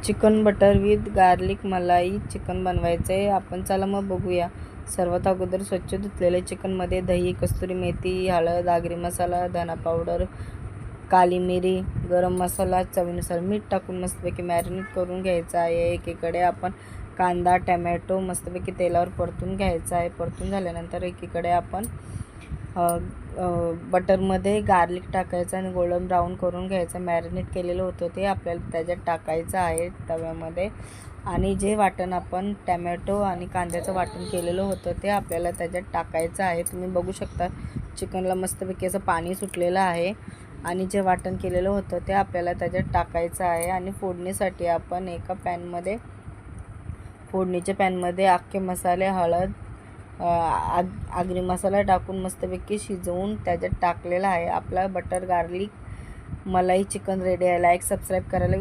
Chicken butter with garlic मलाई chicken बनवायचं आहे आपण. चला मग बघूया. सर्वात अगोदर स्वच्छ धुतलेले चिकनमध्ये दही, कस्तुरी मेथी, हळद, आगरी मसाला, धना पावडर, काली मिरी, गरम मसाला, चवीनुसार मीठ टाकून मस्तपैकी मॅरिनेट करून घ्यायचं आहे. एकीकडे आपण कांदा, टमॅटो मस्तपैकी तेलावर परतून घ्यायचा आहे. परतून झाल्यानंतर एकीकडे आपण बटरमध्ये गार्लिक टाकायचं आणि गोल्डन ब्राऊन करून घ्यायचं. मॅरिनेट केलेलं होतं ते आपल्याला त्याच्यात टाकायचं आहे तव्यामध्ये. आणि जे वाटण आपण टमॅटो आणि कांद्याचं वाटण केलेलं होतं ते आपल्याला त्याच्यात टाकायचं आहे. तुम्ही बघू शकता चिकनला मस्तपैकी असं पाणी सुटलेलं आहे. आणि जे वाटण केलेलं होतं ते आपल्याला त्याच्यात टाकायचं आहे. आणि फोडणीसाठी आपण एका फोडणीच्या पॅनमध्ये अख्खे मसाले, हळद, आगरी मसाला टाकून मस्तपैकी शिजवून त्याच्यात टाकलेला आहे. आपला बटर गार्लिक मलाई चिकन रेडी आहे. लाईक सबस्क्राईब करायला